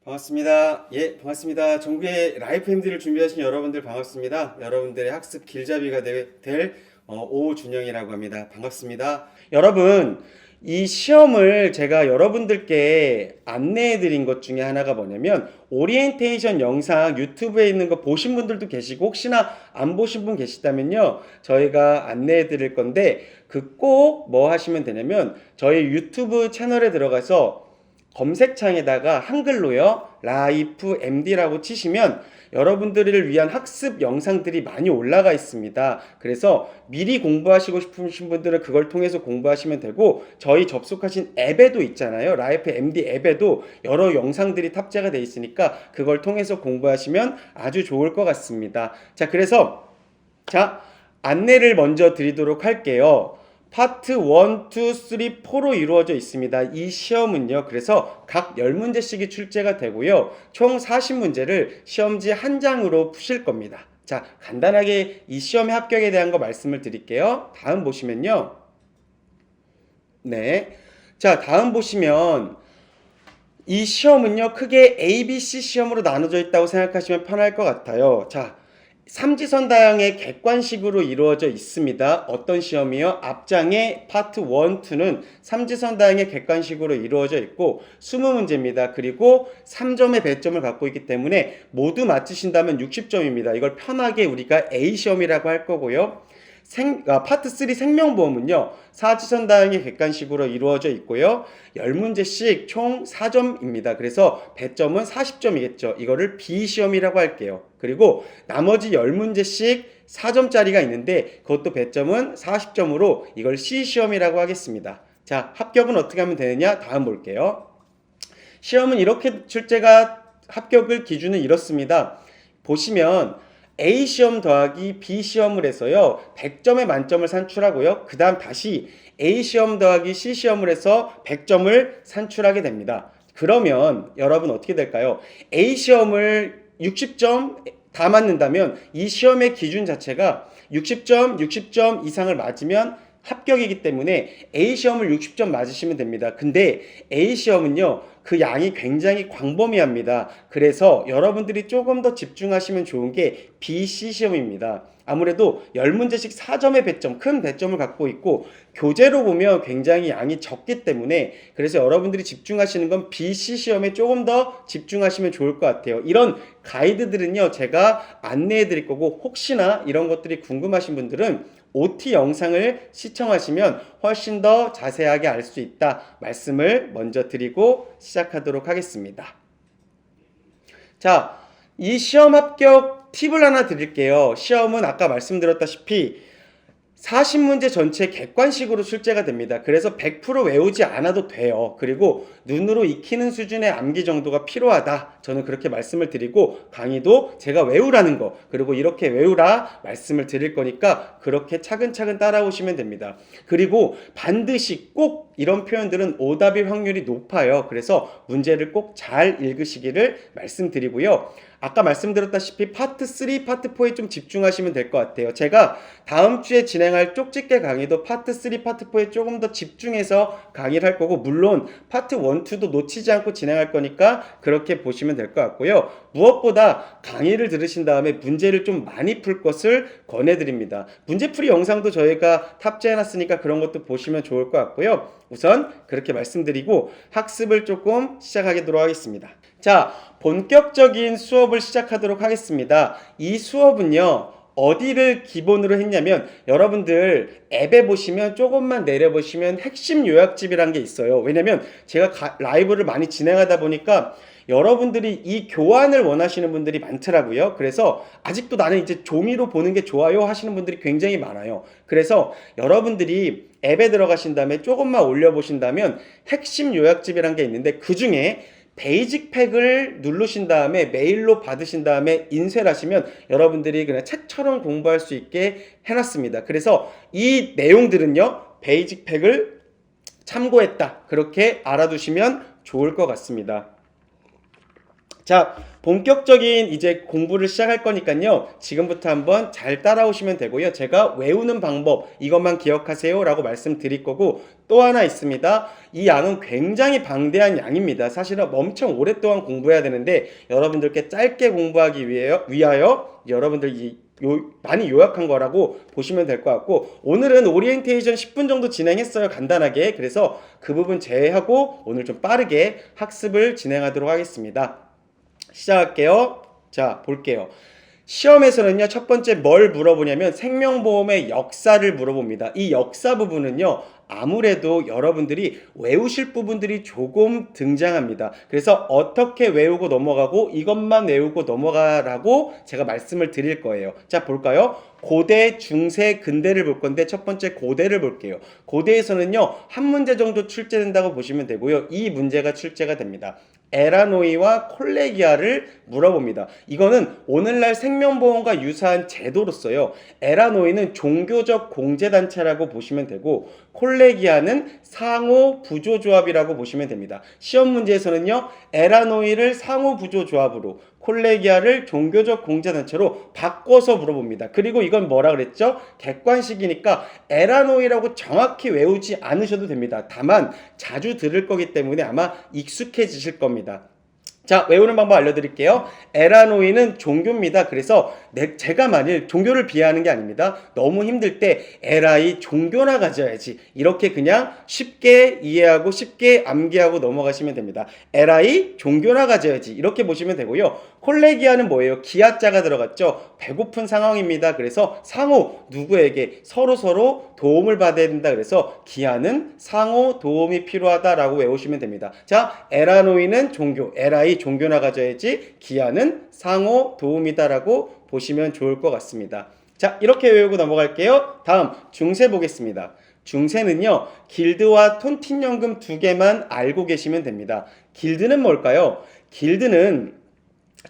반갑습니다. 예, 반갑습니다. 전국의 라이프 MD를 준비하신 여러분들 반갑습니다. 여러분들의 학습 길잡이가 될 오준영이라고 합니다. 반갑습니다. 여러분, 이 시험을 제가 여러분들께 안내해 드린 것 중에 하나가 뭐냐면 오리엔테이션 영상 유튜브에 있는 거 보신 분들도 계시고 혹시나 안 보신 분 계시다면요. 저희가 안내해 드릴 건데 그 꼭 뭐 하시면 되냐면 저희 유튜브 채널에 들어가서 검색창에다가 한글로요 라이프 MD라고 치시면 여러분들을 위한 학습 영상들이 많이 올라가 있습니다. 그래서 미리 공부하시고 싶으신 분들은 그걸 통해서 공부하시면 되고, 저희 접속하신 앱에도 있잖아요. 라이프 MD 앱에도 여러 영상들이 탑재가 되어 있으니까 그걸 통해서 공부하시면 아주 좋을 것 같습니다. 자, 그래서 안내를 먼저 드리도록 할게요. 파트 1, 2, 3, 4로 이루어져 있습니다. 이 시험은요. 그래서 각 10문제씩이 출제가 되고요. 총 40문제를 시험지 한 장으로 푸실 겁니다. 자, 간단하게 이 시험의 합격에 대한 거 말씀을 드릴게요. 다음 보시면요. 네. 자, 다음 보시면 이 시험은요. 크게 ABC 시험으로 나눠져 있다고 생각하시면 편할 것 같아요. 자, 삼지선 다형의 객관식으로 이루어져 있습니다. 어떤 시험이요? 앞장의 파트 1, 2는 삼지선 다형의 객관식으로 이루어져 있고 20문제입니다. 그리고 3점의 배점을 갖고 있기 때문에 모두 맞히신다면 60점입니다. 이걸 편하게 우리가 A시험이라고 할 거고요. 파트 3 생명보험은요. 사지선 다형의 객관식으로 이루어져 있고요. 10문제씩 총 4점입니다. 그래서 배점은 40점이겠죠. 이거를 B시험이라고 할게요. 그리고 나머지 10문제씩 4점짜리가 있는데 그것도 배점은 40점으로 이걸 C시험이라고 하겠습니다. 자, 합격은 어떻게 하면 되느냐? 다음 볼게요. 시험은 이렇게 출제가 합격을 기준은 이렇습니다. 보시면 A시험 더하기 B시험을 해서요 100점의 만점을 산출하고요, 그 다음 다시 A시험 더하기 C시험을 해서 100점을 산출하게 됩니다. 그러면 여러분 어떻게 될까요? A시험을 60점 다 맞는다면 이 시험의 기준 자체가 60점, 60점 이상을 맞으면 합격이기 때문에 A시험을 60점 맞으시면 됩니다. 근데 A시험은요 그 양이 굉장히 광범위합니다. 그래서 여러분들이 조금 더 집중하시면 좋은 게 BC시험입니다. 아무래도 10문제씩 4점의 배점, 큰 배점을 갖고 있고 교재로 보면 굉장히 양이 적기 때문에 그래서 여러분들이 집중하시는 건 BC시험에 조금 더 집중하시면 좋을 것 같아요. 이런 가이드들은요 제가 안내해 드릴 거고, 혹시나 이런 것들이 궁금하신 분들은 OT 영상을 시청하시면 훨씬 더 자세하게 알 수 있다 말씀을 먼저 드리고 시작하도록 하겠습니다. 자, 이 시험 합격 팁을 하나 드릴게요. 시험은 아까 말씀드렸다시피 40문제 전체 객관식으로 출제가 됩니다. 그래서 100% 외우지 않아도 돼요. 그리고 눈으로 익히는 수준의 암기 정도가 필요하다. 저는 그렇게 말씀을 드리고, 강의도 제가 외우라는 거, 그리고 이렇게 외우라 말씀을 드릴 거니까 그렇게 차근차근 따라오시면 됩니다. 그리고 반드시 꼭 이런 표현들은 오답일 확률이 높아요. 그래서 문제를 꼭 잘 읽으시기를 말씀드리고요. 아까 말씀드렸다시피 파트 3, 파트 4에 좀 집중하시면 될 것 같아요. 제가 다음 주에 진행할 쪽집게 강의도 파트 3, 파트 4에 조금 더 집중해서 강의를 할 거고, 물론 파트 1, 2도 놓치지 않고 진행할 거니까 그렇게 보시면 될 것 같고요. 무엇보다 강의를 들으신 다음에 문제를 좀 많이 풀 것을 권해드립니다. 문제풀이 영상도 저희가 탑재해놨으니까 그런 것도 보시면 좋을 것 같고요. 우선 그렇게 말씀드리고 학습을 조금 시작하도록 하겠습니다. 자, 본격적인 수업을 시작하도록 하겠습니다. 이 수업은요 어디를 기본으로 했냐면, 여러분들 앱에 보시면 조금만 내려보시면 핵심 요약집이란 게 있어요. 왜냐면 제가 라이브를 많이 진행하다 보니까 여러분들이 이 교환을 원하시는 분들이 많더라고요. 그래서 아직도 나는 이제 종이로 보는 게 좋아요 하시는 분들이 굉장히 많아요. 그래서 여러분들이 앱에 들어가신 다음에 조금만 올려보신다면 핵심 요약집이란 게 있는데, 그 중에 베이직 팩을 누르신 다음에 메일로 받으신 다음에 인쇄를 하시면 여러분들이 그냥 책처럼 공부할 수 있게 해놨습니다. 그래서 이 내용들은요 베이직 팩을 참고했다 그렇게 알아두시면 좋을 것 같습니다. 자, 본격적인 이제 공부를 시작할 거니까요. 지금부터 한번 잘 따라오시면 되고요. 제가 외우는 방법 이것만 기억하세요 라고 말씀드릴 거고, 또 하나 있습니다. 이 양은 굉장히 방대한 양입니다. 사실은 엄청 오랫동안 공부해야 되는데 여러분들께 짧게 공부하기 위하여 여러분들 많이 요약한 거라고 보시면 될 것 같고, 오늘은 오리엔테이션 10분 정도 진행했어요. 간단하게. 그래서 그 부분 제외하고 오늘 좀 빠르게 학습을 진행하도록 하겠습니다. 시작할게요. 자, 볼게요. 시험에서는요, 첫 번째 뭘 물어보냐면 생명보험의 역사를 물어봅니다. 이 역사 부분은요, 아무래도 여러분들이 외우실 부분들이 조금 등장합니다. 그래서 어떻게 외우고 넘어가고 이것만 외우고 넘어가라고 제가 말씀을 드릴 거예요. 자, 볼까요? 고대, 중세, 근대를 볼 건데 첫 번째 고대를 볼게요. 고대에서는요, 한 문제 정도 출제된다고 보시면 되고요. 이 문제가 출제가 됩니다. 에라노이와 콜레기아를 물어봅니다. 이거는 오늘날 생명보험과 유사한 제도로서요. 에라노이는 종교적 공제단체라고 보시면 되고, 콜레기아는 상호 부조조합이라고 보시면 됩니다. 시험 문제에서는요, 에라노이를 상호 부조조합으로, 콜레기아를 종교적 공제단체로 바꿔서 물어봅니다. 그리고 이건 뭐라 그랬죠? 객관식이니까 에라노이라고 정확히 외우지 않으셔도 됩니다. 다만 자주 들을 거기 때문에 아마 익숙해지실 겁니다. 자, 외우는 방법 알려드릴게요. 에라노이는 종교입니다. 그래서 제가 만일 종교를 비하하는 게 아닙니다. 너무 힘들 때 에라이 종교나 가져야지, 이렇게 그냥 쉽게 이해하고 쉽게 암기하고 넘어가시면 됩니다. 에라이 종교나 가져야지, 이렇게 보시면 되고요. 콜레기아는 뭐예요? 기하자가 들어갔죠. 배고픈 상황입니다. 그래서 상호, 누구에게 서로 도움을 받아야 된다. 그래서 기하는 상호 도움이 필요하다라고 외우시면 됩니다. 자, 에라노이는 종교, 에라이 종교나 가져야지, 기하는 상호 도움이다라고 보시면 좋을 것 같습니다. 자, 이렇게 외우고 넘어갈게요. 다음 중세 보겠습니다. 중세는요, 길드와 톤틴연금 두 개만 알고 계시면 됩니다. 길드는 뭘까요? 길드는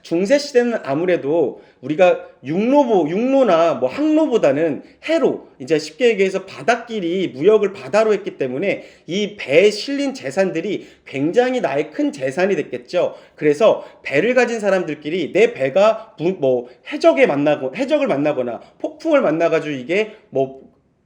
중세 시대는 아무래도 우리가 육로나 뭐 항로보다는 해로, 이제 쉽게 얘기해서 바닷길이 무역을 바다로 했기 때문에 이 배에 실린 재산들이 굉장히 나의 큰 재산이 됐겠죠. 그래서 배를 가진 사람들끼리 내 배가 해적을 만나거나 폭풍을 만나가지고 이게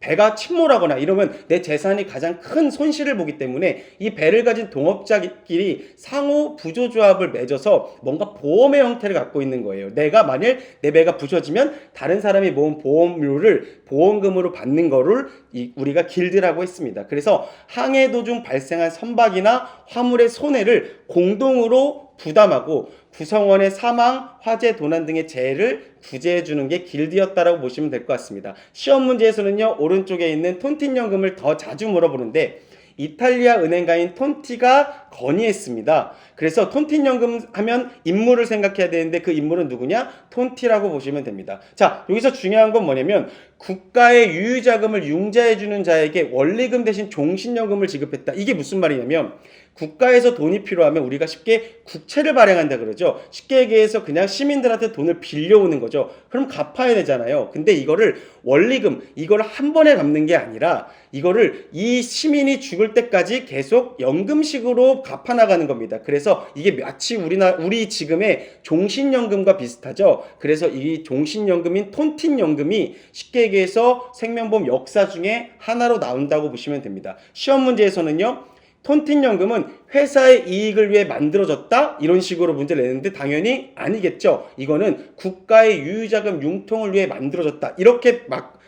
배가 침몰하거나 이러면 내 재산이 가장 큰 손실을 보기 때문에 이 배를 가진 동업자끼리 상호 부조조합을 맺어서 뭔가 보험의 형태를 갖고 있는 거예요. 내가 만일 내 배가 부서지면 다른 사람이 모은 보험료를 보험금으로 받는 거를 우리가 길드라고 했습니다. 그래서 항해 도중 발생한 선박이나 화물의 손해를 공동으로 부담하고 구성원의 사망, 화재, 도난 등의 재해를 구제해주는 게 길드였다라고 보시면 될 것 같습니다. 시험 문제에서는요, 오른쪽에 있는 톤틴연금을 더 자주 물어보는데 이탈리아 은행가인 톤티가 건의했습니다. 그래서 톤틴연금 하면 인물을 생각해야 되는데 그 인물은 누구냐? 톤티라고 보시면 됩니다. 자, 여기서 중요한 건 뭐냐면 국가의 유유자금을 융자해주는 자에게 원리금 대신 종신연금을 지급했다. 이게 무슨 말이냐면 국가에서 돈이 필요하면 우리가 쉽게 국채를 발행한다 그러죠. 쉽게 얘기해서 그냥 시민들한테 돈을 빌려오는 거죠. 그럼 갚아야 되잖아요. 근데 이거를 원리금, 이걸 한 번에 갚는 게 아니라 이거를 이 시민이 죽을 때까지 계속 연금식으로 갚아나가는 겁니다. 그래서 이게 마치 우리 지금의 종신연금과 비슷하죠. 그래서 이 종신연금인 톤틴연금이 쉽게 얘기해서 생명보험 역사 중에 하나로 나온다고 보시면 됩니다. 시험 문제에서는요, 톤틴연금은 회사의 이익을 위해 만들어졌다? 이런 식으로 문제를 내는데 당연히 아니겠죠. 이거는 국가의 유유자금 융통을 위해 만들어졌다.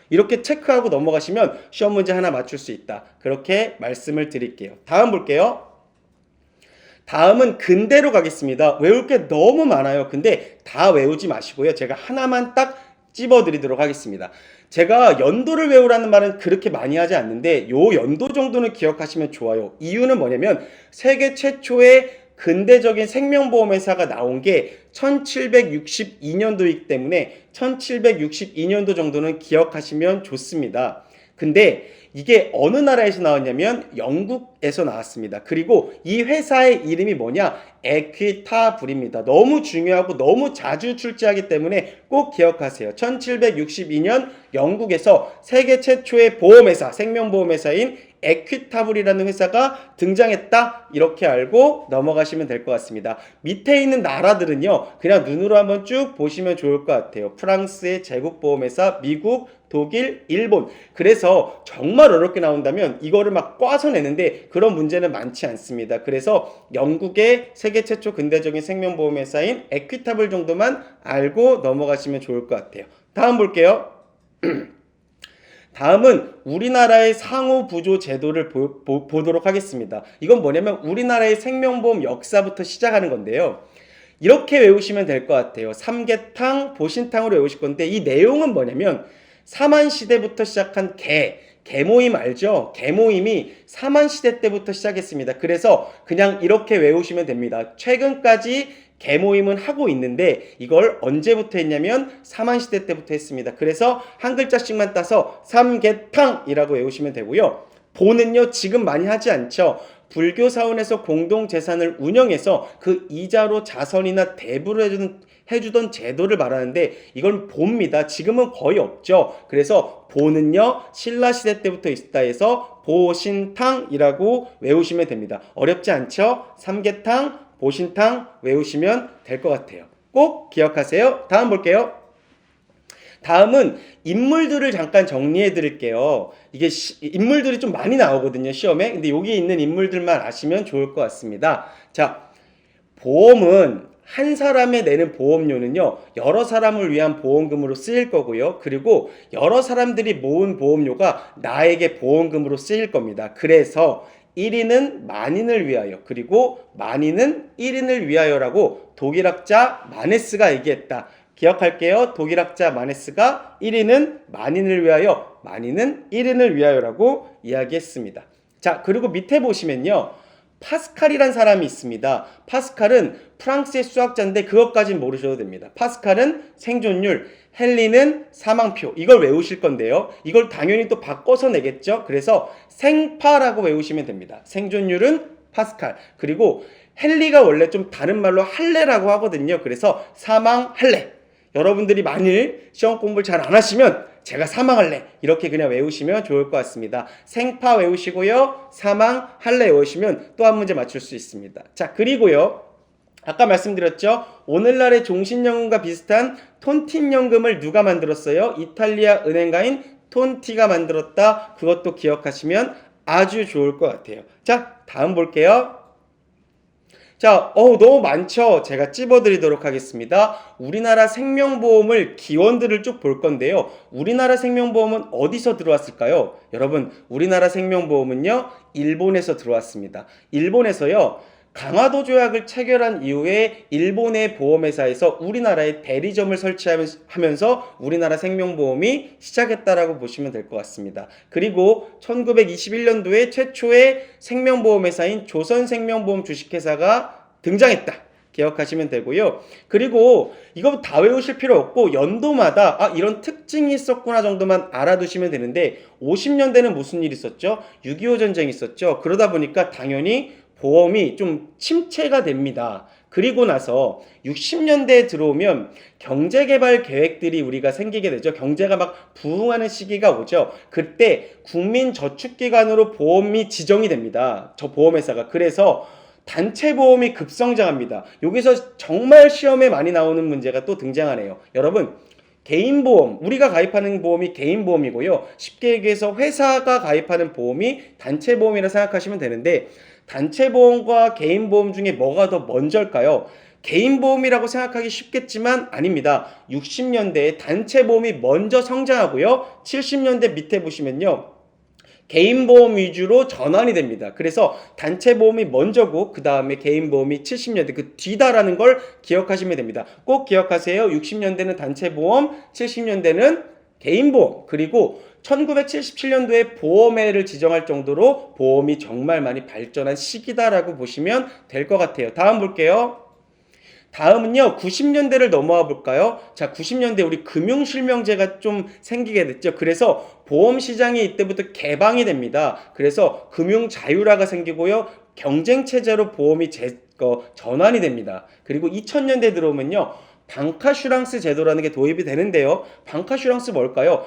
이렇게 체크하고 넘어가시면 시험 문제 하나 맞출 수 있다. 그렇게 말씀을 드릴게요. 다음 볼게요. 다음은 근대로 가겠습니다. 외울 게 너무 많아요. 근데 다 외우지 마시고요. 제가 하나만 딱 찝어드리도록 하겠습니다. 제가 연도를 외우라는 말은 그렇게 많이 하지 않는데 요 연도 정도는 기억하시면 좋아요. 이유는 뭐냐면 세계 최초의 근대적인 생명보험회사가 나온 게 1762년도이기 때문에 1762년도 정도는 기억하시면 좋습니다. 근데 이게 어느 나라에서 나왔냐면 영국에서 나왔습니다. 그리고 이 회사의 이름이 뭐냐? 에퀴타블입니다. 너무 중요하고 너무 자주 출제하기 때문에 꼭 기억하세요. 1762년 영국에서 세계 최초의 보험회사, 생명보험회사인 에퀴타블이라는 회사가 등장했다. 이렇게 알고 넘어가시면 될 것 같습니다. 밑에 있는 나라들은요, 그냥 눈으로 한번 쭉 보시면 좋을 것 같아요. 프랑스의 제국보험회사, 미국, 독일, 일본. 그래서 정말 어렵게 나온다면 이거를 막 꽈서 내는데 그런 문제는 많지 않습니다. 그래서 영국의 세계 최초 근대적인 생명보험회사인 에퀴타블 정도만 알고 넘어가시면 좋을 것 같아요. 다음 볼게요. 다음은 우리나라의 상호부조 제도를 보도록 하겠습니다. 이건 뭐냐면 우리나라의 생명보험 역사부터 시작하는 건데요. 이렇게 외우시면 될 것 같아요. 삼계탕, 보신탕으로 외우실 건데 이 내용은 뭐냐면 사만시대부터 시작한 개모임 알죠? 개모임이 사만시대 때부터 시작했습니다. 그래서 그냥 이렇게 외우시면 됩니다. 최근까지 개모임은 하고 있는데 이걸 언제부터 했냐면 사만시대 때부터 했습니다. 그래서 한 글자씩만 따서 삼계탕이라고 외우시면 되고요. 보는요 지금 많이 하지 않죠. 불교 사원에서 공동재산을 운영해서 그 이자로 자선이나 대부를 해주던 제도를 말하는데 이건 보입니다. 지금은 거의 없죠. 그래서 보는요 신라시대 때부터 있다 해서 보신탕이라고 외우시면 됩니다. 어렵지 않죠? 삼계탕, 보신탕 외우시면 될 것 같아요. 꼭 기억하세요. 다음 볼게요. 다음은 인물들을 잠깐 정리해 드릴게요. 이게 인물들이 좀 많이 나오거든요, 시험에. 근데 여기 있는 인물들만 아시면 좋을 것 같습니다. 자, 보험은 한 사람이 내는 보험료는요, 여러 사람을 위한 보험금으로 쓰일 거고요. 그리고 여러 사람들이 모은 보험료가 나에게 보험금으로 쓰일 겁니다. 그래서 1인은 만인을 위하여, 그리고 만인은 1인을 위하여라고 독일학자 마네스가 얘기했다. 기억할게요. 독일학자 마네스가 1인은 만인을 위하여, 만인은 1인을 위하여라고 이야기했습니다. 자, 그리고 밑에 보시면요. 파스칼이란 사람이 있습니다. 파스칼은 프랑스의 수학자인데 그것까진 모르셔도 됩니다. 파스칼은 생존율, 헨리는 사망표. 이걸 외우실 건데요. 이걸 당연히 또 바꿔서 내겠죠. 그래서 생파라고 외우시면 됩니다. 생존율은 파스칼. 그리고 헨리가 원래 좀 다른 말로 할례라고 하거든요. 그래서 사망할례. 여러분들이 만일 시험 공부를 잘 안 하시면 제가 사망할래 이렇게 그냥 외우시면 좋을 것 같습니다. 생파 외우시고요. 사망할래 외우시면 또 한 문제 맞출 수 있습니다. 자, 그리고요. 아까 말씀드렸죠. 오늘날의 종신연금과 비슷한 톤틴연금을 누가 만들었어요? 이탈리아 은행가인 톤티가 만들었다. 그것도 기억하시면 아주 좋을 것 같아요. 자, 다음 볼게요. 자, 너무 많죠? 제가 찝어드리도록 하겠습니다. 우리나라 생명보험을 기원들을 쭉 볼 건데요. 우리나라 생명보험은 어디서 들어왔을까요? 여러분, 우리나라 생명보험은요, 일본에서 들어왔습니다. 일본에서요, 강화도 조약을 체결한 이후에 일본의 보험회사에서 우리나라에 대리점을 설치하면서 우리나라 생명보험이 시작했다라고 보시면 될 것 같습니다. 그리고 1921년도에 최초의 생명보험회사인 조선생명보험 주식회사가 등장했다. 기억하시면 되고요. 그리고 이거 다 외우실 필요 없고 연도마다 이런 특징이 있었구나 정도만 알아두시면 되는데 50년대는 무슨 일이 있었죠? 6.25 전쟁이 있었죠. 그러다 보니까 당연히 보험이 좀 침체가 됩니다. 그리고 나서 60년대에 들어오면 경제개발 계획들이 우리가 생기게 되죠. 경제가 막 부흥하는 시기가 오죠. 그때 국민저축기관으로 보험이 지정이 됩니다. 저 보험회사가. 그래서 단체보험이 급성장합니다. 여기서 정말 시험에 많이 나오는 문제가 또 등장하네요. 여러분, 개인보험, 우리가 가입하는 보험이 개인보험이고요. 쉽게 얘기해서 회사가 가입하는 보험이 단체보험이라 생각하시면 되는데 단체보험과 개인보험 중에 뭐가 더 먼저일까요? 개인보험이라고 생각하기 쉽겠지만 아닙니다. 60년대에 단체보험이 먼저 성장하고요. 70년대 밑에 보시면요. 개인보험 위주로 전환이 됩니다. 그래서 단체보험이 먼저고 그 다음에 개인보험이 70년대 그 뒤다라는 걸 기억하시면 됩니다. 꼭 기억하세요. 60년대는 단체보험, 70년대는 개인보험, 그리고 1977년도에 보험회를 지정할 정도로 보험이 정말 많이 발전한 시기다라고 보시면 될 것 같아요. 다음 볼게요. 다음은요, 90년대를 넘어와 볼까요? 자, 90년대 우리 금융실명제가 좀 생기게 됐죠. 그래서 보험시장이 이때부터 개방이 됩니다. 그래서 금융자율화가 생기고요. 경쟁체제로 보험이 전환이 됩니다. 그리고 2000년대 들어오면요. 방카슈랑스 제도라는 게 도입이 되는데요. 방카슈랑스 뭘까요?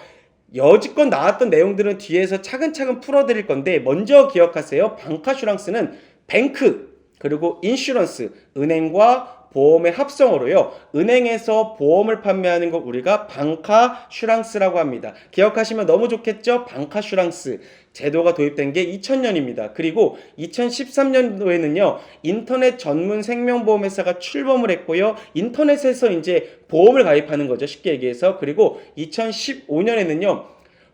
여지껏 나왔던 내용들은 뒤에서 차근차근 풀어드릴 건데 먼저 기억하세요. 방카슈랑스는 뱅크 그리고 인슈런스 은행과 보험의 합성어로요. 은행에서 보험을 판매하는 거 우리가 방카슈랑스라고 합니다. 기억하시면 너무 좋겠죠? 방카슈랑스 제도가 도입된 게 2000년입니다. 그리고 2013년도에는요. 인터넷 전문 생명보험회사가 출범을 했고요. 인터넷에서 이제 보험을 가입하는 거죠. 쉽게 얘기해서. 그리고 2015년에는요.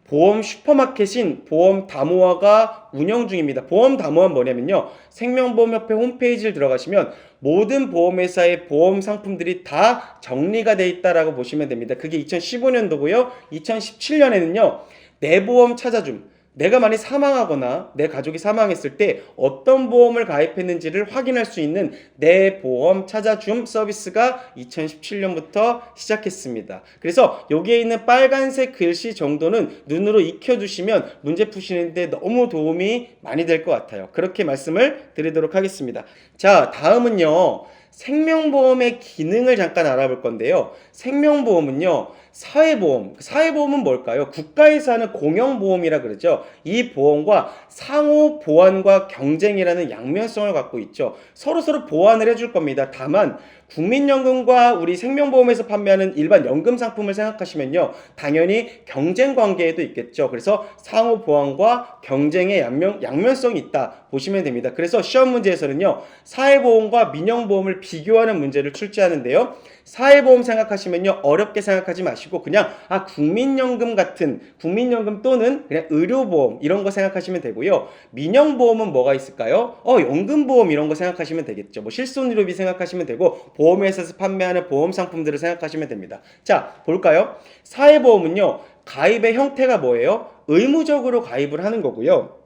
보험 슈퍼마켓인 보험다모아가 운영 중입니다. 보험다모아는 뭐냐면요. 생명보험협회 홈페이지를 들어가시면 모든 보험회사의 보험 상품들이 다 정리가 돼 있다라고 보시면 됩니다. 그게 2015년도고요. 2017년에는요. 내 보험 찾아줌. 내가 만약 사망하거나 내 가족이 사망했을 때 어떤 보험을 가입했는지를 확인할 수 있는 내 보험 찾아줌 서비스가 2017년부터 시작했습니다. 그래서 여기에 있는 빨간색 글씨 정도는 눈으로 익혀두시면 문제 푸시는데 너무 도움이 많이 될 것 같아요. 그렇게 말씀을 드리도록 하겠습니다. 자, 다음은요. 생명보험의 기능을 잠깐 알아볼 건데요. 생명보험은요. 사회보험은 뭘까요? 국가에서 하는 공영보험이라 그러죠. 이 보험과 상호 보완과 경쟁이라는 양면성을 갖고 있죠. 서로 보완을 해줄 겁니다. 다만 국민연금과 우리 생명보험에서 판매하는 일반 연금 상품을 생각하시면요. 당연히 경쟁 관계에도 있겠죠. 그래서 상호 보완과 경쟁의 양면성이 있다 보시면 됩니다. 그래서 시험 문제에서는요. 사회보험과 민영보험을 비교하는 문제를 출제하는데요. 사회보험 생각하시면요. 어렵게 생각하지 마시고 그냥 국민연금 같은 국민연금 또는 그냥 의료보험 이런 거 생각하시면 되고요. 민영보험은 뭐가 있을까요? 연금보험 이런 거 생각하시면 되겠죠. 뭐 실손의료비 생각하시면 되고 보험회사에서 판매하는 보험 상품들을 생각하시면 됩니다. 자, 볼까요? 사회보험은요. 가입의 형태가 뭐예요? 의무적으로 가입을 하는 거고요.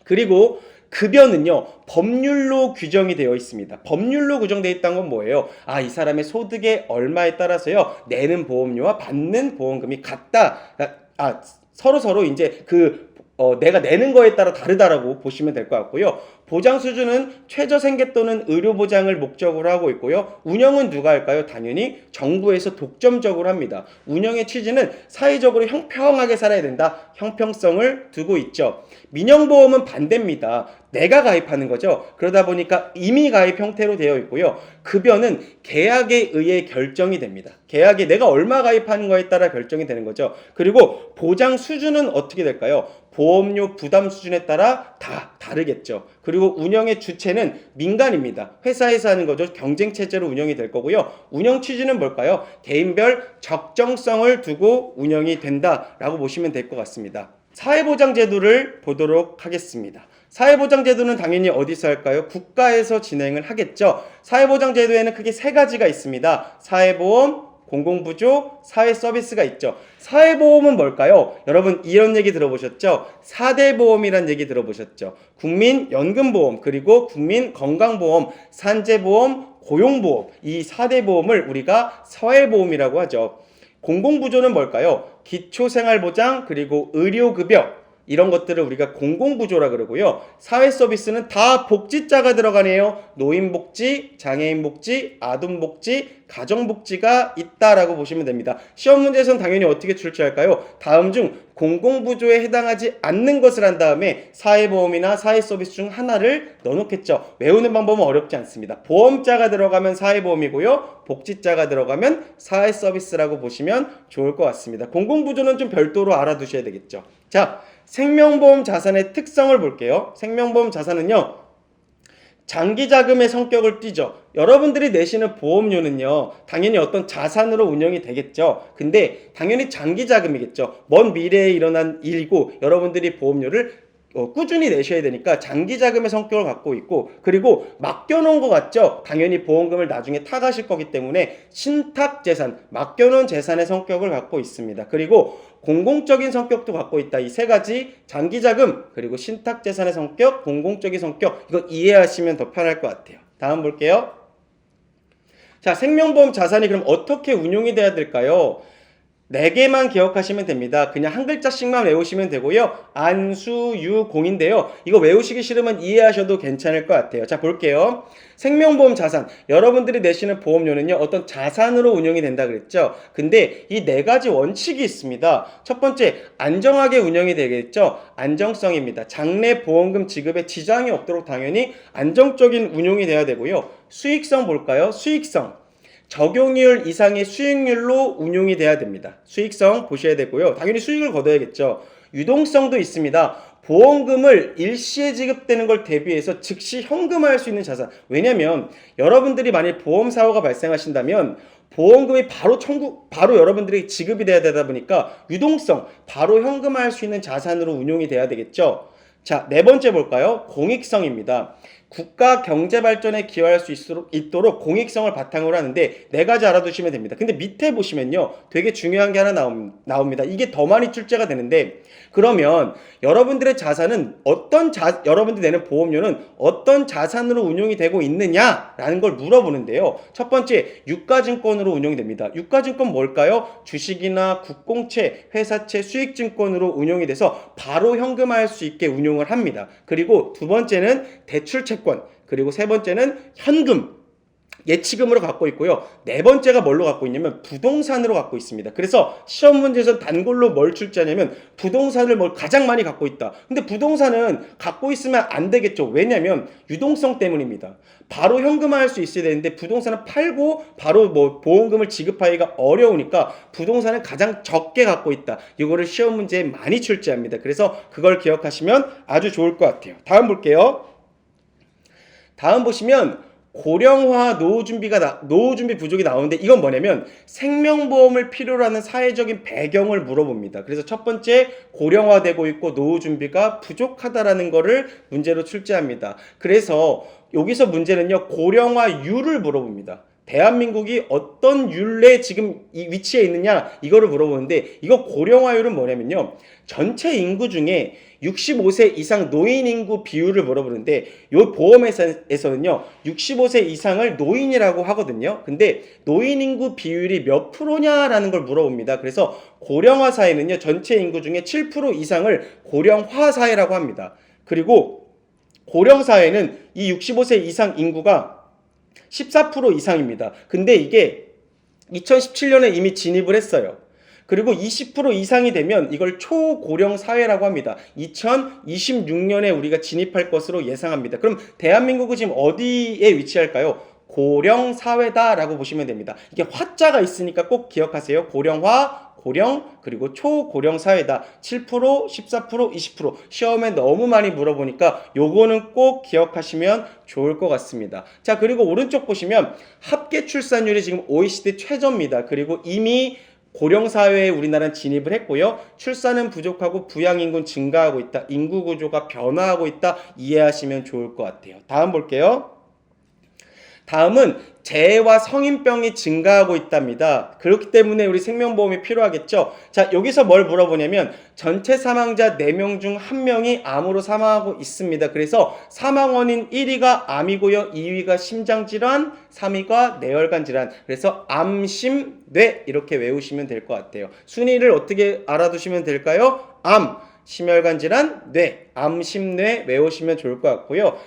그리고 급여는요. 법률로 규정이 되어 있습니다. 법률로 규정되어 있다는 건 뭐예요? 이 사람의 소득의 얼마에 따라서요. 내는 보험료와 받는 보험금이 같다. 서로 이제 내가 내는 거에 따라 다르다라고 보시면 될 것 같고요. 보장 수준은 최저생계 또는 의료보장을 목적으로 하고 있고요. 운영은 누가 할까요? 당연히 정부에서 독점적으로 합니다. 운영의 취지는 사회적으로 형평하게 살아야 된다. 형평성을 두고 있죠. 민영보험은 반대입니다. 내가 가입하는 거죠. 그러다 보니까 임의 가입 형태로 되어 있고요. 급여는 계약에 의해 결정이 됩니다. 계약에 내가 얼마 가입하는 거에 따라 결정이 되는 거죠. 그리고 보장 수준은 어떻게 될까요? 보험료 부담 수준에 따라 다 다르겠죠. 그리고 운영의 주체는 민간입니다. 회사에서 하는 거죠. 경쟁체제로 운영이 될 거고요. 운영 취지는 뭘까요? 개인별 적정성을 두고 운영이 된다라고 보시면 될 것 같습니다. 사회보장제도를 보도록 하겠습니다. 사회보장제도는 당연히 어디서 할까요? 국가에서 진행을 하겠죠. 사회보장제도에는 크게 세 가지가 있습니다. 사회보험, 공공부조, 사회서비스가 있죠. 사회보험은 뭘까요? 여러분 이런 얘기 들어보셨죠? 4대 보험이란 얘기 들어보셨죠? 국민연금보험, 그리고 국민건강보험, 산재보험, 고용보험, 이 4대 보험을 우리가 사회보험이라고 하죠. 공공부조는 뭘까요? 기초생활보장, 그리고 의료급여, 이런 것들을 우리가 공공부조라 그러고요. 사회서비스는 다 복지자가 들어가네요. 노인복지, 장애인복지, 아동복지, 가정복지가 있다라고 보시면 됩니다. 시험 문제에서는 당연히 어떻게 출제할까요? 다음 중 공공부조에 해당하지 않는 것을 한 다음에 사회보험이나 사회서비스 중 하나를 넣어놓겠죠. 외우는 방법은 어렵지 않습니다. 보험자가 들어가면 사회보험이고요. 복지자가 들어가면 사회서비스라고 보시면 좋을 것 같습니다. 공공부조는 좀 별도로 알아두셔야 되겠죠. 자, 생명보험 자산의 특성을 볼게요. 생명보험 자산은요. 장기자금의 성격을 띠죠. 여러분들이 내시는 보험료는요. 당연히 어떤 자산으로 운영이 되겠죠. 근데 당연히 장기자금이겠죠. 먼 미래에 일어난 일이고 여러분들이 보험료를 꾸준히 내셔야 되니까 장기자금의 성격을 갖고 있고 그리고 맡겨놓은 것 같죠? 당연히 보험금을 나중에 타가실 거기 때문에 신탁재산, 맡겨놓은 재산의 성격을 갖고 있습니다. 그리고 공공적인 성격도 갖고 있다. 이 세 가지 장기자금 그리고 신탁재산의 성격, 공공적인 성격 이거 이해하시면 더 편할 것 같아요. 다음 볼게요. 자, 생명보험 자산이 그럼 어떻게 운용이 돼야 될까요? 4개만 기억하시면 됩니다. 그냥 한 글자씩만 외우시면 되고요. 안수유공인데요. 이거 외우시기 싫으면 이해하셔도 괜찮을 것 같아요. 자, 볼게요. 생명보험 자산. 여러분들이 내시는 보험료는요, 어떤 자산으로 운영이 된다 그랬죠? 근데 이 4가지 원칙이 있습니다. 첫 번째, 안정하게 운영이 되겠죠? 안정성입니다. 장래 보험금 지급에 지장이 없도록 당연히 안정적인 운용이 돼야 되고요. 수익성 볼까요? 수익성. 적용이율 이상의 수익률로 운용이 돼야 됩니다. 수익성 보셔야 되고요. 당연히 수익을 거둬야겠죠. 유동성도 있습니다. 보험금을 일시에 지급되는 걸 대비해서 즉시 현금화할 수 있는 자산. 왜냐면 여러분들이 만일 보험 사고가 발생하신다면 보험금이 바로 여러분들이 지급이 돼야 되다 보니까 유동성, 바로 현금화할 수 있는 자산으로 운용이 돼야 되겠죠. 자, 4번째 볼까요? 공익성입니다. 국가 경제 발전에 기여할 수 있도록 공익성을 바탕으로 하는데 4가지 알아두시면 됩니다. 근데 밑에 보시면요, 되게 중요한 게 하나 나옵니다. 이게 더 많이 출제가 되는데, 그러면 여러분들의 자산은 여러분들이 내는 보험료는 어떤 자산으로 운용이 되고 있느냐라는 걸 물어보는데요. 첫 번째, 유가증권으로 운용이 됩니다. 유가증권 뭘까요? 주식이나 국공채, 회사채, 수익증권으로 운용이 돼서 바로 현금화할 수 있게 운용을 합니다. 그리고 2번째는 대출채권, 그리고 3번째는 현금, 예치금으로 갖고 있고요. 4번째가 뭘로 갖고 있냐면 부동산으로 갖고 있습니다. 그래서 시험 문제에서 단골로 뭘 출제하냐면 부동산을 가장 많이 갖고 있다. 근데 부동산은 갖고 있으면 안 되겠죠. 왜냐면 유동성 때문입니다. 바로 현금화할 수 있어야 되는데 부동산은 팔고 바로 보험금을 지급하기가 어려우니까 부동산을 가장 적게 갖고 있다. 이거를 시험 문제에 많이 출제합니다. 그래서 그걸 기억하시면 아주 좋을 것 같아요. 다음 볼게요. 다음 보시면 고령화 노후준비 부족이 나오는데, 이건 뭐냐면 생명보험을 필요로 하는 사회적인 배경을 물어봅니다. 그래서 첫 번째, 고령화되고 있고 노후준비가 부족하다라는 거를 문제로 출제합니다. 그래서 여기서 문제는요, 고령화율을 물어봅니다. 대한민국이 어떤 율에 지금 이 위치에 있느냐, 이거를 물어보는데, 이거 고령화율은 뭐냐면요, 전체 인구 중에 65세 이상 노인 인구 비율을 물어보는데, 이 보험회사에서는요 65세 이상을 노인이라고 하거든요. 근데 노인 인구 비율이 몇 프로냐라는 걸 물어봅니다. 그래서 고령화 사회는요 전체 인구 중에 7% 이상을 고령화 사회라고 합니다. 그리고 고령 사회는 이 65세 이상 인구가 14% 이상입니다. 근데 이게 2017년에 이미 진입을 했어요. 그리고 20% 이상이 되면 이걸 초고령 사회라고 합니다. 2026년에 우리가 진입할 것으로 예상합니다. 그럼 대한민국은 지금 어디에 위치할까요? 고령 사회다라고 보시면 됩니다. 이게 화자가 있으니까 꼭 기억하세요. 고령화, 고령, 그리고 초고령 사회다. 7%, 14%, 20%. 시험에 너무 많이 물어보니까 요거는 꼭 기억하시면 좋을 것 같습니다. 자, 그리고 오른쪽 보시면 합계 출산율이 지금 OECD 최저입니다. 그리고 이미 고령사회에 우리나라는 진입을 했고요. 출산은 부족하고 부양인구는 증가하고 있다. 인구구조가 변화하고 있다. 이해하시면 좋을 것 같아요. 다음 볼게요. 다음은 재해와 성인병이 증가하고 있답니다. 그렇기 때문에 우리 생명보험이 필요하겠죠. 자, 여기서 뭘 물어보냐면 전체 사망자 4명 중 1명이 암으로 사망하고 있습니다. 그래서 사망원인 1위가 암이고요. 2위가 심장질환, 3위가 뇌혈관 질환. 그래서 암, 심, 뇌 이렇게 외우시면 될 것 같아요. 순위를 어떻게 알아두시면 될까요? 암, 심혈관 질환, 뇌, 암, 심, 뇌 외우시면 좋을 것 같고요.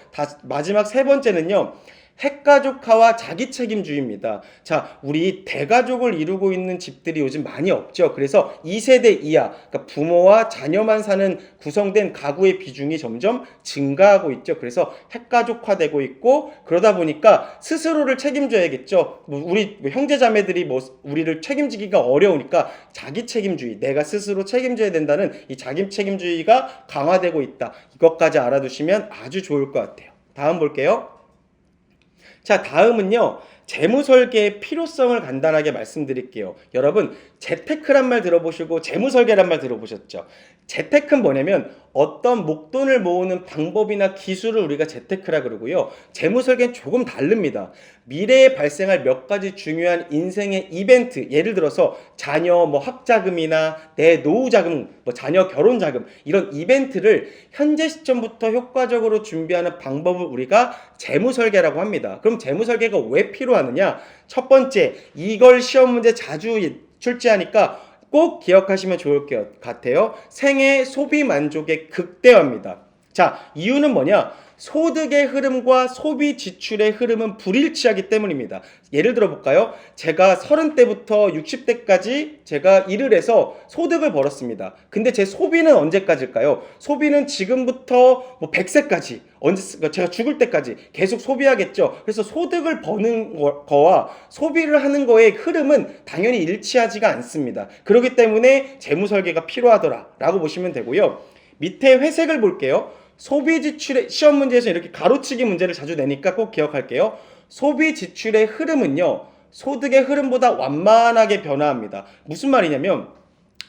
마지막 3번째는요. 핵가족화와 자기책임주의입니다. 자, 우리 대가족을 이루고 있는 집들이 요즘 많이 없죠. 그래서 2세대 이하, 그러니까 부모와 자녀만 사는 구성된 가구의 비중이 점점 증가하고 있죠. 그래서 핵가족화되고 있고, 그러다 보니까 스스로를 책임져야겠죠. 우리 형제자매들이 우리를 책임지기가 어려우니까 자기책임주의, 내가 스스로 책임져야 된다는 이 자기책임주의가 강화되고 있다. 이것까지 알아두시면 아주 좋을 것 같아요. 다음 볼게요. 자, 다음은요. 재무설계의 필요성을 간단하게 말씀드릴게요. 여러분, 재테크란 말 들어보시고 재무설계란 말 들어보셨죠? 재테크는 뭐냐면 어떤 목돈을 모으는 방법이나 기술을 우리가 재테크라 그러고요. 재무설계는 조금 다릅니다. 미래에 발생할 몇 가지 중요한 인생의 이벤트, 예를 들어서 자녀 학자금이나 내 노후자금, 자녀 결혼자금, 이런 이벤트를 현재 시점부터 효과적으로 준비하는 방법을 우리가 재무설계라고 합니다. 그럼 재무설계가 왜 필요하느냐? 첫 번째, 이걸 시험 문제 자주 출제하니까 꼭 기억하시면 좋을 것 같아요. 생애 소비 만족의 극대화입니다. 자, 이유는 뭐냐? 소득의 흐름과 소비 지출의 흐름은 불일치하기 때문입니다. 예를 들어 볼까요? 제가 30대부터 60대까지 제가 일을 해서 소득을 벌었습니다. 근데 제 소비는 언제까지일까요? 소비는 지금부터 뭐 100세까지, 제가 죽을 때까지 계속 소비하겠죠. 그래서 소득을 버는 거와 소비를 하는 거의 흐름은 당연히 일치하지가 않습니다. 그렇기 때문에 재무 설계가 필요하더라라고 보시면 되고요. 밑에 회색을 볼게요. 소비 지출의 시험 문제에서 이렇게 가로치기 문제를 자주 내니까 꼭 기억할게요. 소비 지출의 흐름은요, 소득의 흐름보다 완만하게 변화합니다. 무슨 말이냐면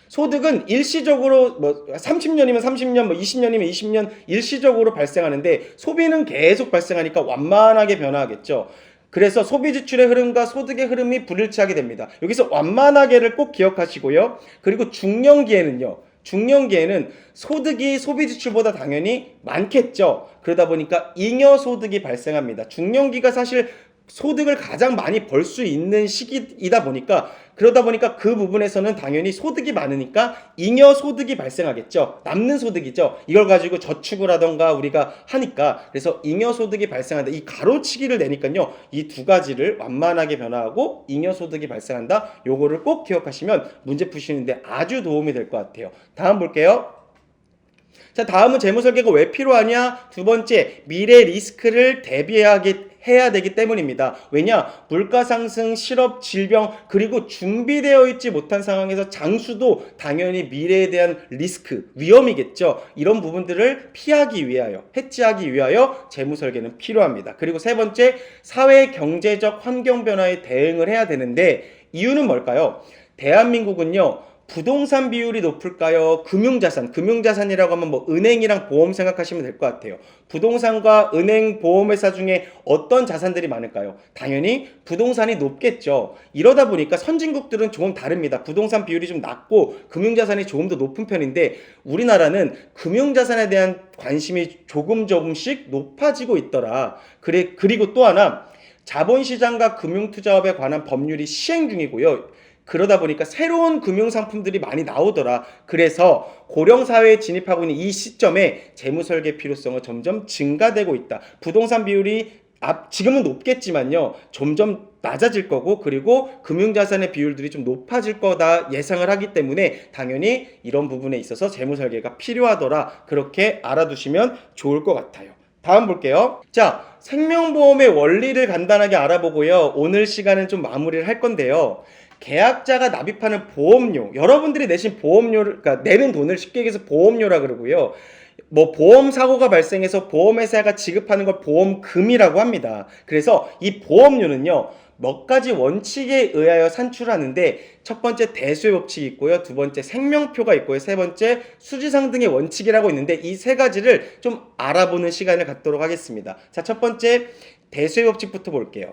소득은 일시적으로 뭐 30년이면 30년, 뭐 20년이면 20년 일시적으로 발생하는데 소비는 계속 발생하니까 완만하게 변화하겠죠. 그래서 소비 지출의 흐름과 소득의 흐름이 불일치하게 됩니다. 여기서 완만하게를 꼭 기억하시고요. 그리고 중년기에는 소득이 소비 지출보다 당연히 많겠죠. 그러다 보니까 잉여 소득이 발생합니다. 중년기가 사실 소득을 가장 많이 벌 수 있는 시기이다 보니까 그러다 보니까 그 부분에서는 당연히 소득이 많으니까 잉여 소득이 발생하겠죠. 남는 소득이죠. 이걸 가지고 저축을 하던가 우리가 하니까 그래서 잉여 소득이 발생한다. 이 가로치기를 내니까요. 이 두 가지를 완만하게 변화하고 잉여 소득이 발생한다. 요거를 꼭 기억하시면 문제 푸시는데 아주 도움이 될 것 같아요. 다음 볼게요. 자, 다음은 재무설계가 왜 필요하냐? 두 번째, 미래 리스크를 해야 되기 때문입니다. 왜냐? 물가 상승, 실업, 질병, 그리고 준비되어 있지 못한 상황에서 장수도 당연히 미래에 대한 리스크, 위험이겠죠. 이런 부분들을 피하기 위하여, 해지하기 위하여 재무설계는 필요합니다. 그리고 세 번째, 사회 경제적 환경 변화에 대응을 해야 되는데 이유는 뭘까요? 대한민국은요. 부동산 비율이 높을까요? 금융자산이라고 하면 뭐 은행이랑 보험 생각하시면 될 것 같아요. 부동산과 은행, 보험회사 중에 어떤 자산들이 많을까요? 당연히 부동산이 높겠죠. 이러다 보니까 선진국들은 조금 다릅니다. 부동산 비율이 좀 낮고 금융자산이 조금 더 높은 편인데 우리나라는 금융자산에 대한 관심이 조금씩 높아지고 있더라. 그리고 또 하나 자본시장과 금융투자업에 관한 법률이 시행 중이고요. 그러다 보니까 새로운 금융상품들이 많이 나오더라. 그래서 고령사회에 진입하고 있는 이 시점에 재무설계 필요성은 점점 증가되고 있다. 부동산 비율이 지금은 높겠지만요. 점점 낮아질 거고 그리고 금융자산의 비율들이 좀 높아질 거다 예상을 하기 때문에 당연히 이런 부분에 있어서 재무설계가 필요하더라. 그렇게 알아두시면 좋을 것 같아요. 다음 볼게요. 자, 생명보험의 원리를 간단하게 알아보고요. 오늘 시간은 좀 마무리를 할 건데요. 계약자가 납입하는 보험료, 여러분들이 내신 보험료를, 그러니까 내는 돈을 쉽게 얘기해서 보험료라 그러고요. 뭐 보험 사고가 발생해서 보험회사가 지급하는 걸 보험금이라고 합니다. 그래서 이 보험료는요. 몇 가지 원칙에 의하여 산출하는데 첫 번째 대수의 법칙이 있고요. 두 번째 생명표가 있고요. 세 번째 수지상등의 원칙이라고 있는데 이 세 가지를 좀 알아보는 시간을 갖도록 하겠습니다. 자, 첫 번째 대수의 법칙부터 볼게요.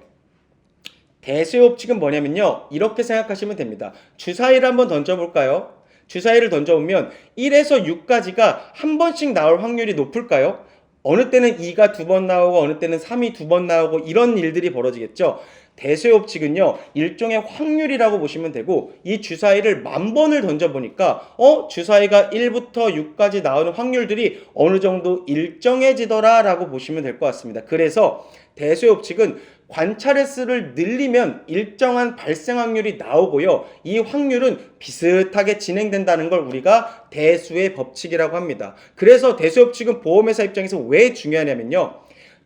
대수의 법칙은 뭐냐면요. 이렇게 생각하시면 됩니다. 주사위를 한번 던져볼까요? 주사위를 던져보면 1에서 6까지가 한 번씩 나올 확률이 높을까요? 어느 때는 2가 두 번 나오고 어느 때는 3이 두 번 나오고 이런 일들이 벌어지겠죠. 대수의 법칙은요. 일종의 확률이라고 보시면 되고 이 주사위를 10,000번을 던져보니까 주사위가 1부터 6까지 나오는 확률들이 어느 정도 일정해지더라 라고 보시면 될 것 같습니다. 그래서 대수의 법칙은 관찰 횟수를 늘리면 일정한 발생 확률이 나오고요. 이 확률은 비슷하게 진행된다는 걸 우리가 대수의 법칙이라고 합니다. 그래서 대수의 법칙은 보험회사 입장에서 왜 중요하냐면요.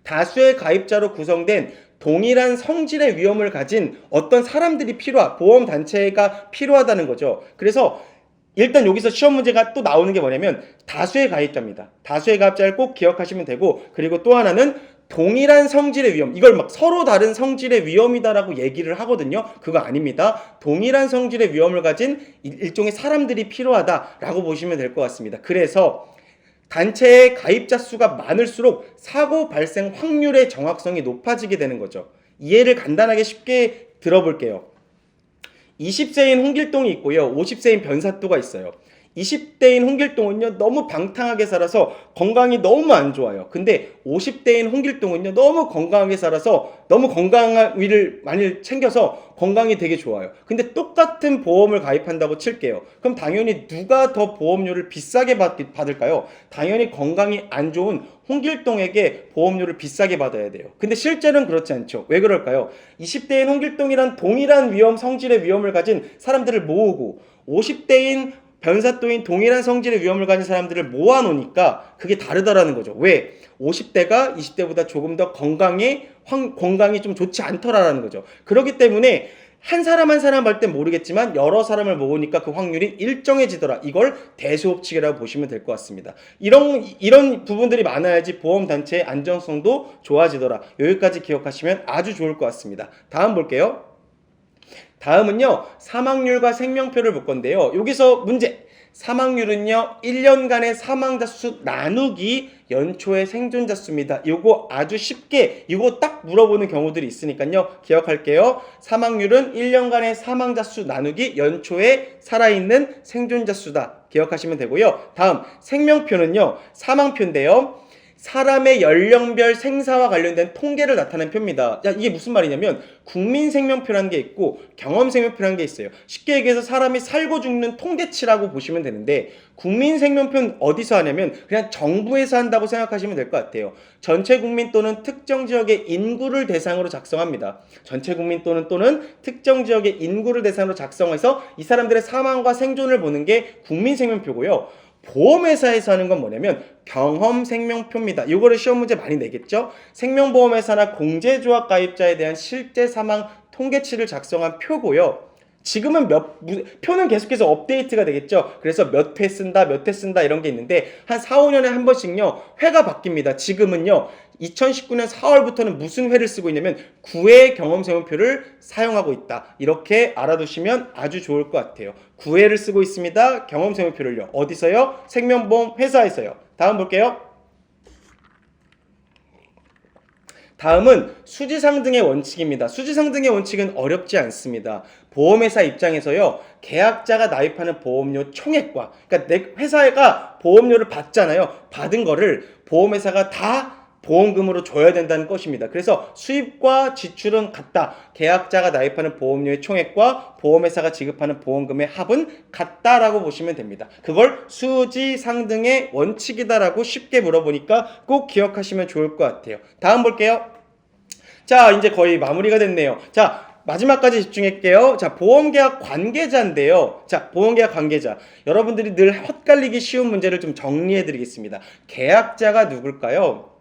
다수의 가입자로 구성된 동일한 성질의 위험을 가진 어떤 사람들이 보험단체가 필요하다는 거죠. 그래서 일단 여기서 시험 문제가 또 나오는 게 뭐냐면 다수의 가입자입니다. 다수의 가입자를 꼭 기억하시면 되고 그리고 또 하나는 동일한 성질의 위험, 이걸 막 서로 다른 성질의 위험이다라고 얘기를 하거든요. 그거 아닙니다. 동일한 성질의 위험을 가진 일종의 사람들이 필요하다라고 보시면 될 것 같습니다. 그래서 단체의 가입자 수가 많을수록 사고 발생 확률의 정확성이 높아지게 되는 거죠. 이해를 간단하게 쉽게 들어볼게요. 20세인 홍길동이 있고요. 50세인 변사또가 있어요. 20대인 홍길동은요 너무 방탕하게 살아서 건강이 너무 안 좋아요. 근데 50대인 홍길동은요 너무 건강하게 살아서 너무 건강한 위를 많이 챙겨서 건강이 되게 좋아요. 근데 똑같은 보험을 가입한다고 칠게요. 그럼 당연히 누가 더 보험료를 비싸게 받을까요? 당연히 건강이 안 좋은 홍길동에게 보험료를 비싸게 받아야 돼요. 근데 실제는 그렇지 않죠. 왜 그럴까요? 20대인 홍길동이란 동일한 위험, 성질의 위험을 가진 사람들을 모으고 50대인 변사또인 동일한 성질의 위험을 가진 사람들을 모아놓으니까 그게 다르다라는 거죠. 왜? 50대가 20대보다 조금 더 건강이 좀 좋지 않더라라는 거죠. 그렇기 때문에 한 사람 한 사람 할 땐 모르겠지만 여러 사람을 모으니까 그 확률이 일정해지더라. 이걸 대수업칙이라고 보시면 될 것 같습니다. 이런 부분들이 많아야지 보험단체의 안정성도 좋아지더라. 여기까지 기억하시면 아주 좋을 것 같습니다. 다음 볼게요. 다음은요, 사망률과 생명표를 볼 건데요. 여기서 문제. 사망률은요 1년간의 사망자 수 나누기 연초의 생존자 수입니다. 요거 아주 쉽게 이거 딱 물어보는 경우들이 있으니까요 기억할게요. 사망률은 1년간의 사망자 수 나누기 연초에 살아있는 생존자 수다. 기억하시면 되고요. 다음 생명표는요 사망표인데요, 사람의 연령별 생사와 관련된 통계를 나타낸 표입니다. 야, 이게 무슨 말이냐면 국민생명표라는 게 있고 경험생명표라는 게 있어요. 쉽게 얘기해서 사람이 살고 죽는 통계치라고 보시면 되는데, 국민생명표는 어디서 하냐면 그냥 정부에서 한다고 생각하시면 될 것 같아요. 전체 국민 또는 특정 지역의 인구를 대상으로 작성합니다. 전체 국민 또는 특정 지역의 인구를 대상으로 작성해서 이 사람들의 사망과 생존을 보는 게 국민생명표고요. 보험회사에서 하는 건 뭐냐면 경험생명표입니다. 이거를 시험 문제 많이 내겠죠. 생명보험회사나 공제조합 가입자에 대한 실제 사망 통계치를 작성한 표고요. 지금은 표는 계속해서 업데이트가 되겠죠. 그래서 몇 회 쓴다 이런 게 있는데 한 4, 5년에 한 번씩요 회가 바뀝니다. 지금은요 2019년 4월부터는 무슨 회를 쓰고 있냐면 9회 경험생명표를 사용하고 있다. 이렇게 알아두시면 아주 좋을 것 같아요. 9회를 쓰고 있습니다. 경험생명표를요. 어디서요? 생명보험 회사에서요. 다음 볼게요. 다음은 수지상등의 원칙입니다. 수지상등의 원칙은 어렵지 않습니다. 보험회사 입장에서요, 계약자가 납입하는 보험료 총액과, 그러니까 내 회사가 보험료를 받잖아요. 받은 거를 보험회사가 다 보험금으로 줘야 된다는 것입니다. 그래서 수입과 지출은 같다. 계약자가 납입하는 보험료의 총액과 보험회사가 지급하는 보험금의 합은 같다라고 보시면 됩니다. 그걸 수지상등의 원칙이다라고 쉽게 물어보니까 꼭 기억하시면 좋을 것 같아요. 다음 볼게요. 자, 이제 거의 마무리가 됐네요. 자, 마지막까지 집중할게요. 자, 보험계약 관계자인데요. 자, 보험계약 관계자. 여러분들이 늘 헛갈리기 쉬운 문제를 좀 정리해 드리겠습니다. 계약자가 누굴까요?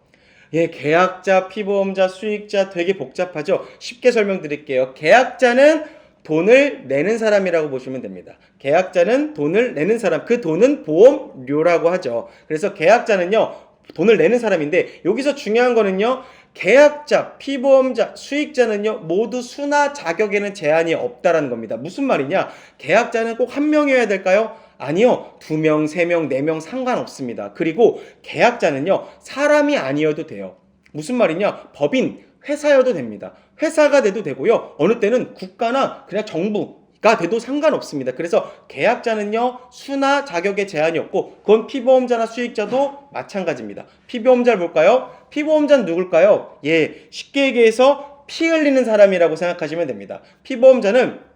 예, 계약자, 피보험자, 수익자 되게 복잡하죠? 쉽게 설명드릴게요. 계약자는 돈을 내는 사람이라고 보시면 됩니다. 계약자는 돈을 내는 사람, 그 돈은 보험료라고 하죠. 그래서 계약자는요, 돈을 내는 사람인데 여기서 중요한 거는요, 계약자, 피보험자, 수익자는요 모두 수나 자격에는 제한이 없다라는 겁니다. 무슨 말이냐? 계약자는 꼭 한 명이어야 될까요? 아니요. 2명, 3명, 4명 상관없습니다. 그리고 계약자는요 사람이 아니어도 돼요. 무슨 말이냐? 법인, 회사여도 됩니다. 회사가 돼도 되고요. 어느 때는 국가나 그냥 정부가 돼도 상관없습니다. 그래서 계약자는요 수나 자격에 제한이 없고 그건 피보험자나 수익자도 마찬가지입니다. 피보험자를 볼까요? 피보험자는 누굴까요? 예, 쉽게 얘기해서 피 흘리는 사람이라고 생각하시면 됩니다. 피보험자는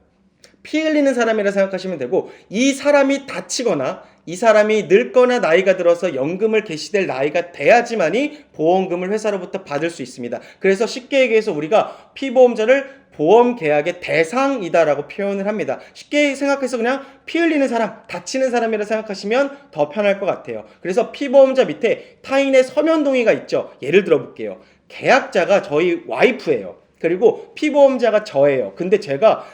피 흘리는 사람이라 생각하시면 되고, 이 사람이 다치거나 이 사람이 늙거나 나이가 들어서 연금을 개시될 나이가 돼야지만이 보험금을 회사로부터 받을 수 있습니다. 그래서 쉽게 얘기해서 우리가 피보험자를 보험 계약의 대상이다라고 표현을 합니다. 쉽게 생각해서 그냥 피 흘리는 사람, 다치는 사람이라 생각하시면 더 편할 것 같아요. 그래서 피보험자 밑에 타인의 서면동의가 있죠. 예를 들어 볼게요. 계약자가 저희 와이프예요. 그리고 피보험자가 저예요. 근데 제가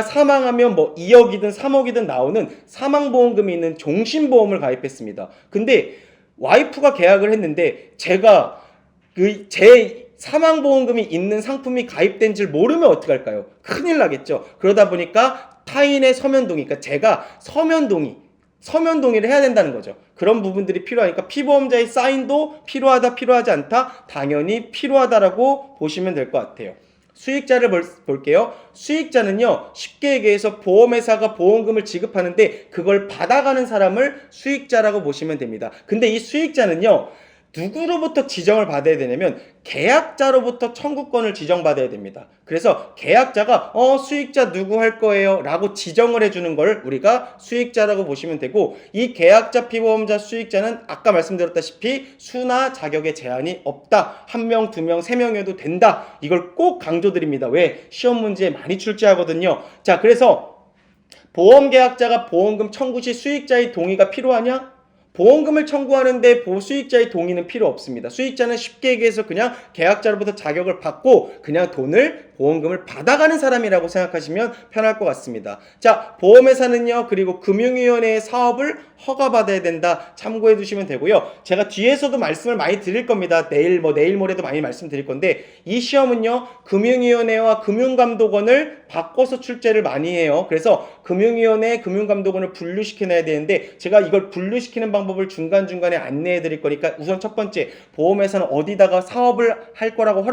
사망하면 뭐 2억이든 3억이든 나오는 사망보험금이 있는 종신보험을 가입했습니다. 근데 와이프가 계약을 했는데 제가 제 사망보험금이 있는 상품이 가입된 줄 모르면 어떡할까요? 큰일 나겠죠. 그러다 보니까 타인의 서면동의, 그러니까 제가 서면동의를 해야 된다는 거죠. 그런 부분들이 필요하니까 피보험자의 사인도 필요하다, 필요하지 않다? 당연히 필요하다라고 보시면 될 것 같아요. 수익자를 볼게요. 수익자는요, 쉽게 얘기해서 보험회사가 보험금을 지급하는데 그걸 받아가는 사람을 수익자라고 보시면 됩니다. 근데 이 수익자는요, 누구로부터 지정을 받아야 되냐면 계약자로부터 청구권을 지정받아야 됩니다. 그래서 계약자가 수익자 누구 할 거예요 라고 지정을 해주는 걸 우리가 수익자라고 보시면 되고, 이 계약자, 피보험자, 수익자는 아까 말씀드렸다시피 수나 자격에 제한이 없다. 1명, 2명, 3명이어도 된다. 이걸 꼭 강조드립니다. 왜? 시험 문제에 많이 출제하거든요. 자, 그래서 보험계약자가 보험금 청구 시 수익자의 동의가 필요하냐? 보험금을 청구하는데 수익자의 동의는 필요 없습니다. 수익자는 쉽게 얘기해서 그냥 계약자로부터 자격을 받고 그냥 돈을, 보험금을 받아가는 사람이라고 생각하시면 편할 것 같습니다. 자, 보험회사는요, 그리고 금융위원회의 사업을 허가받아야 된다. 참고해 두시면 되고요. 제가 뒤에서도 말씀을 많이 드릴 겁니다. 내일 모레도 많이 말씀드릴 건데, 이 시험은요, 금융위원회와 금융감독원을 바꿔서 출제를 많이 해요. 그래서 금융위원회, 금융감독원을 분류시켜놔야 되는데, 제가 이걸 분류시키는 방법을 중간중간에 안내해 드릴 거니까 우선 첫 번째, 보험회사는 어디다가 사업을 할 거라고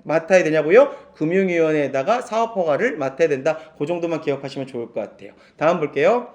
맡아야 되냐고요? 금융위원회에다가 사업허가를 맡아야 된다. 그 정도만 기억하시면 좋을 것 같아요. 다음 볼게요.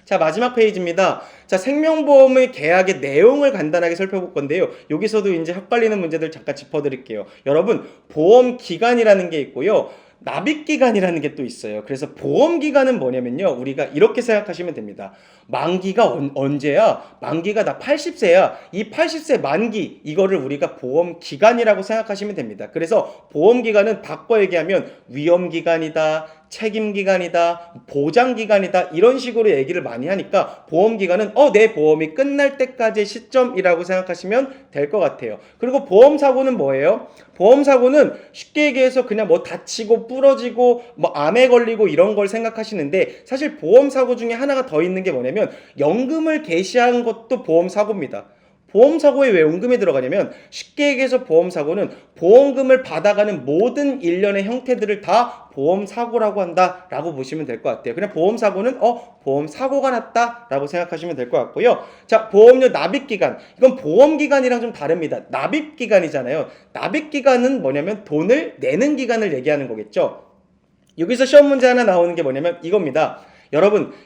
자, 마지막 페이지입니다. 자, 생명보험의 계약의 내용을 간단하게 살펴볼 건데요. 여기서도 이제 헷갈리는 문제들 잠깐 짚어드릴게요. 여러분, 보험기간이라는 게 있고요, 납입기간이라는 게 또 있어요. 그래서 보험기간은 뭐냐면요, 우리가 이렇게 생각하시면 됩니다. 만기가 언제야? 만기가 나 80세야. 이 80세 만기, 이거를 우리가 보험기간이라고 생각하시면 됩니다. 그래서 보험기간은 바꿔 얘기하면 위험기간이다, 책임기간이다, 보장기간이다, 이런 식으로 얘기를 많이 하니까 보험기간은 내 보험이 끝날 때까지의 시점이라고 생각하시면 될 것 같아요. 그리고 보험사고는 뭐예요? 보험사고는 쉽게 얘기해서 그냥 뭐 다치고 부러지고 뭐 암에 걸리고 이런 걸 생각하시는데, 사실 보험사고 중에 하나가 더 있는 게 뭐냐면 연금을 개시한 것도 보험사고입니다. 보험사고에 왜 연금이 들어가냐면, 쉽게 얘기해서 보험사고는 보험금을 받아가는 모든 일련의 형태들을 다 보험사고라고 한다라고 보시면 될 것 같아요. 그냥 보험사고는 보험사고가 났다라고 생각하시면 될 것 같고요. 자, 보험료 납입기간, 이건 보험기간이랑 좀 다릅니다. 납입기간이잖아요. 납입기간은 뭐냐면 돈을 내는 기간을 얘기하는 거겠죠. 여기서 시험 문제 하나 나오는 게 뭐냐면 이겁니다.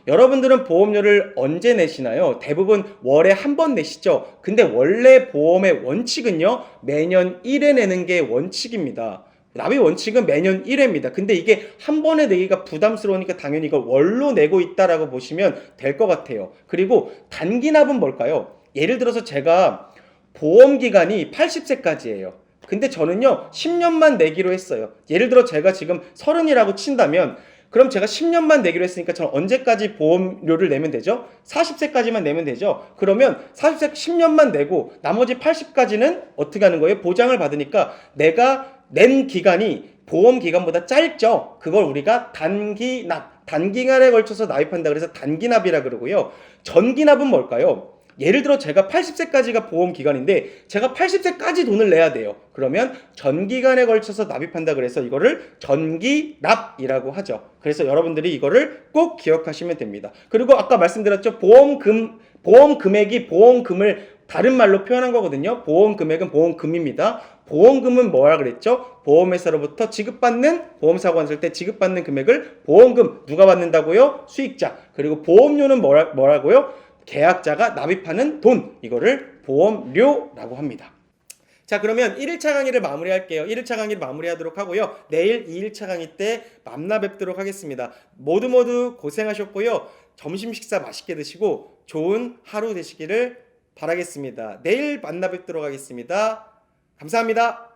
여러분들은 보험료를 언제 내시나요? 대부분 월에 한 번 내시죠? 근데 원래 보험의 원칙은요, 매년 1회 내는 게 원칙입니다. 납입 원칙은 매년 1회입니다. 근데 이게 한 번에 내기가 부담스러우니까 당연히 이걸 월로 내고 있다라고 보시면 될 것 같아요. 그리고 단기납은 뭘까요? 예를 들어서 제가 보험기간이 80세까지예요. 근데 저는요, 10년만 내기로 했어요. 예를 들어 제가 지금 30이라고 친다면, 그럼 제가 10년만 내기로 했으니까 저는 언제까지 보험료를 내면 되죠? 40세까지만 내면 되죠? 그러면 40세 10년만 내고 나머지 80까지는 어떻게 하는 거예요? 보장을 받으니까 내가 낸 기간이 보험 기간보다 짧죠? 그걸 우리가 단기납, 단기간에 걸쳐서 납입한다 그래서 단기납이라 그러고요. 전기납은 뭘까요? 예를 들어 제가 80세까지가 보험 기간인데 제가 80세까지 돈을 내야 돼요. 그러면 전기간에 걸쳐서 납입한다 그래서 이거를 전기납이라고 하죠. 그래서 여러분들이 이거를 꼭 기억하시면 됩니다. 그리고 아까 말씀드렸죠. 보험금액이 보험금을 다른 말로 표현한 거거든요. 보험금액은 보험금입니다. 보험금은 뭐라 그랬죠? 보험회사로부터 지급받는, 보험사고 났을 때 지급받는 금액을 보험금, 누가 받는다고요? 수익자. 그리고 보험료는 뭐라고요? 계약자가 납입하는 돈, 이거를 보험료라고 합니다. 자, 그러면 1일차 강의를 마무리할게요. 1일차 강의를 마무리하도록 하고요. 내일 2일차 강의 때 만나 뵙도록 하겠습니다. 모두 고생하셨고요. 점심 식사 맛있게 드시고 좋은 하루 되시기를 바라겠습니다. 내일 만나 뵙도록 하겠습니다. 감사합니다.